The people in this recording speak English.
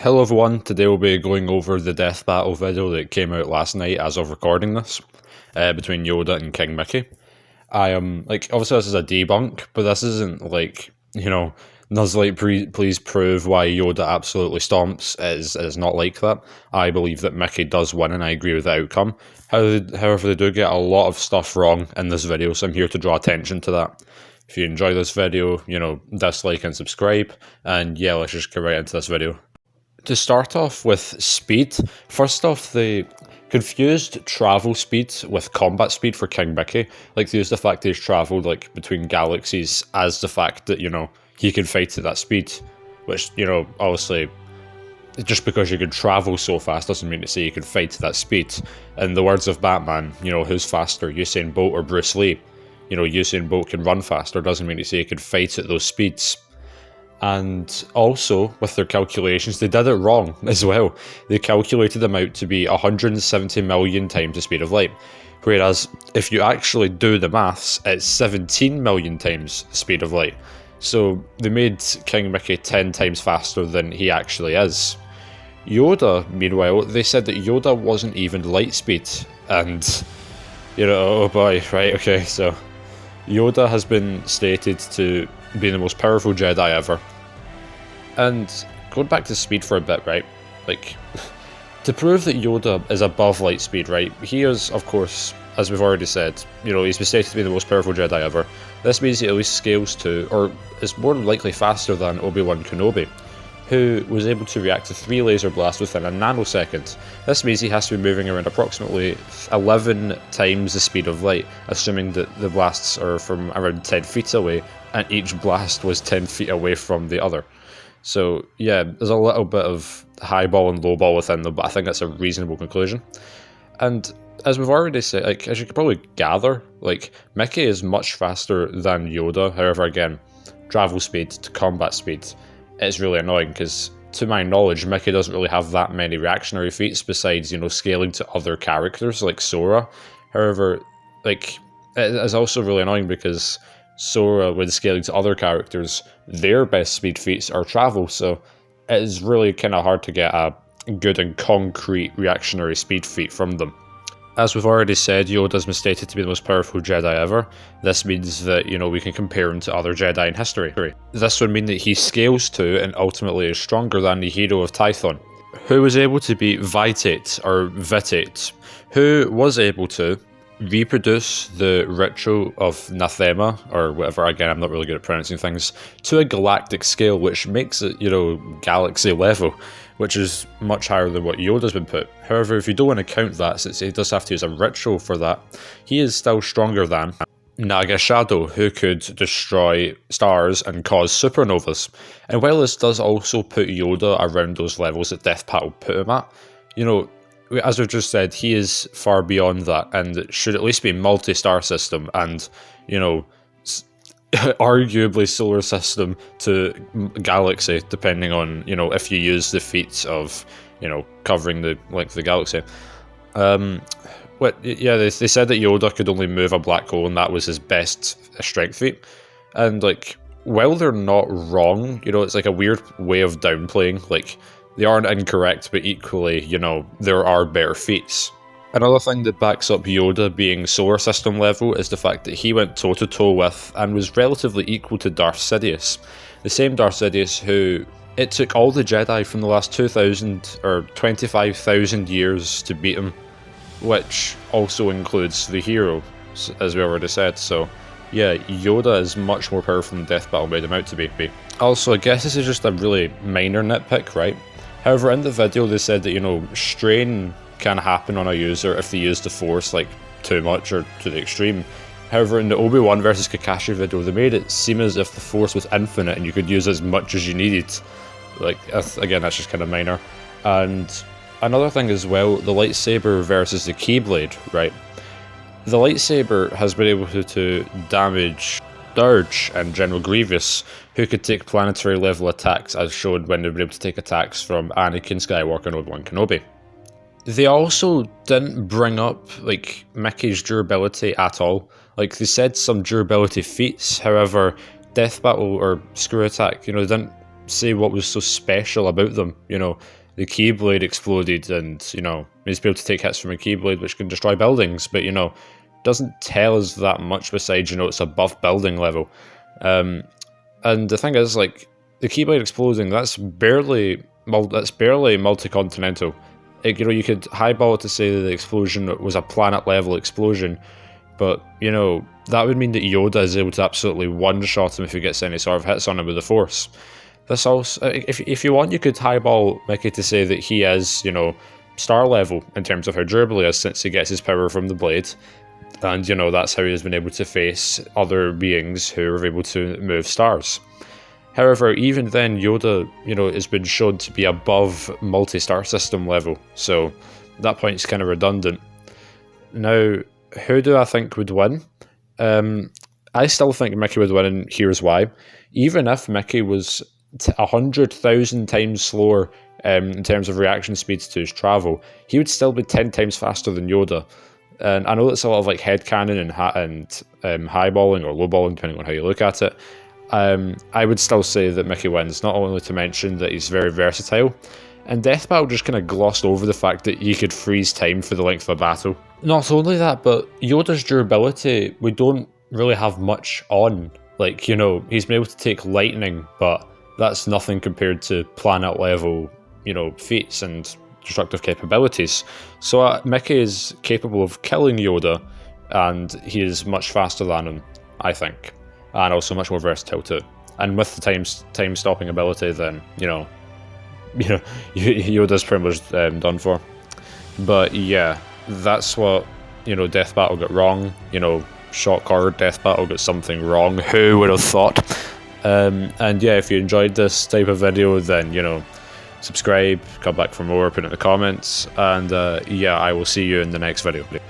Hello everyone, today we'll be going over the death battle video that came out last night as of recording this, between Yoda and King Mickey. I am, obviously this is a debunk, but this isn't please prove why Yoda absolutely stomps. It is not like that. I believe that Mickey does win and I agree with the outcome. However, they do get a lot of stuff wrong in this video, so I'm here to draw attention to that. If you enjoy this video, dislike and subscribe, and yeah, let's just get right into this video. To start off with speed, first off, they confused travel speed with combat speed for King Mickey. They used the fact that he's travelled between galaxies as the fact that, he can fight at that speed. Which, obviously, just because you can travel so fast doesn't mean to say you can fight at that speed. In the words of Batman, who's faster, Usain Bolt or Bruce Lee? Usain Bolt can run faster, doesn't mean to say he can fight at those speeds. And also, with their calculations, they did it wrong as well. They calculated them out to be 170 million times the speed of light. Whereas, if you actually do the maths, it's 17 million times the speed of light. So, they made King Mickey 10 times faster than he actually is. Yoda, meanwhile, they said that Yoda wasn't even light speed. And, oh boy, right, okay, so Yoda has been stated to be the most powerful Jedi ever. And going back to speed for a bit, right? To prove that Yoda is above light speed, right? He is, of course, as we've already said, he's been stated to be the most powerful Jedi ever. This means he at least scales to, or is more likely faster than Obi-Wan Kenobi, who was able to react to 3 laser blasts within a nanosecond. This means he has to be moving around approximately 11 times the speed of light, assuming that the blasts are from around 10 feet away, and each blast was 10 feet away from the other. So yeah, there's a little bit of high ball and low ball within them, but I think that's a reasonable conclusion. And as we've already said, as you could probably gather, Mickey is much faster than Yoda. However, again, travel speed to combat speed, it's really annoying because, to my knowledge, Mickey doesn't really have that many reactionary feats besides, scaling to other characters like Sora. However, it is also really annoying because Sora, when scaling to other characters, their best speed feats are travel, so it is really kind of hard to get a good and concrete reactionary speed feat from them. As we've already said, Yoda's been stated to be the most powerful Jedi ever. This means that, we can compare him to other Jedi in history. This would mean that he scales to and ultimately is stronger than the hero of Tython, who was able to beat Vitate, or Vitate, who was able to reproduce the ritual of Nathema, or whatever, again, I'm not really good at pronouncing things, to a galactic scale, which makes it, galaxy level, which is much higher than what Yoda's been put. However, if you don't want to count that, since he does have to use a ritual for that, he is still stronger than Naga Shadow, who could destroy stars and cause supernovas. And while this does also put Yoda around those levels that Death Pact will put him at, as we've just said, he is far beyond that, and it should at least be multi-star system, and, arguably solar system to galaxy, depending on, if you use the feats of, covering the galaxy. They said that Yoda could only move a black hole, and that was his best strength feat. And, while they're not wrong, it's a weird way of downplaying, they aren't incorrect, but equally, there are better feats. Another thing that backs up Yoda being solar system level is the fact that he went toe-to-toe with and was relatively equal to Darth Sidious. The same Darth Sidious who, it took all the Jedi from the last 2,000 or 25,000 years to beat him, which also includes the hero, as we already said, so yeah, Yoda is much more powerful than Death Battle made him out to be. Also, I guess this is just a really minor nitpick, right? However, in the video they said that, strain can happen on a user if they use the Force, too much or to the extreme. However, in the Obi-Wan versus Kakashi video, they made it seem as if the Force was infinite and you could use as much as you needed. Again, that's just kind of minor. And another thing as well, the lightsaber versus the Keyblade, right? The lightsaber has been able to damage Dirge and General Grievous, who could take planetary level attacks, as shown when they were able to take attacks from Anakin Skywalker and Obi-Wan Kenobi. They also didn't bring up Mickey's durability at all. They said some durability feats, however, Death Battle or Screw Attack, they didn't say what was so special about them. You know, the Keyblade exploded, and you know, he's able to take hits from a Keyblade, which can destroy buildings. But you know, doesn't tell us that much. Besides, you know, it's above building level. And the thing is, like, the Keyblade exploding, that's barely multi-continental. You know, you could highball it to say that the explosion was a planet-level explosion, but, you know, that would mean that Yoda is able to absolutely one-shot him if he gets any sort of hits on him with the Force. This also, if you want, you could highball Mickey to say that he is, you know, star-level in terms of how durable he is, since he gets his power from the blade. And, you know, that's how he's been able to face other beings who are able to move stars. However, even then, Yoda, you know, has been shown to be above multi-star system level, so that point's kind of redundant. Now, who do I think would win? I still think Mickey would win, and here's why. Even if Mickey was 100,000 times slower in terms of reaction speeds to his travel, he would still be 10 times faster than Yoda. And I know that's a lot of like headcanon and highballing or lowballing, depending on how you look at it. I would still say that Mickey wins, not only to mention that he's very versatile, and Death Battle just kind of glossed over the fact that he could freeze time for the length of a battle. Not only that, but Yoda's durability, we don't really have much on. Like, you know, he's been able to take lightning, but that's nothing compared to planet level, you know, feats and destructive capabilities. So Mickey is capable of killing Yoda, and he is much faster than him, I think. And also much more versatile too. And with the time stopping ability, then you know, Yoda's pretty much done for. But yeah, that's what, you know, Death Battle got wrong. You know, shock horror, Death Battle got something wrong. Who would have thought? And yeah, if you enjoyed this type of video, then you know, subscribe, come back for more, put it in the comments, and yeah, I will see you in the next video.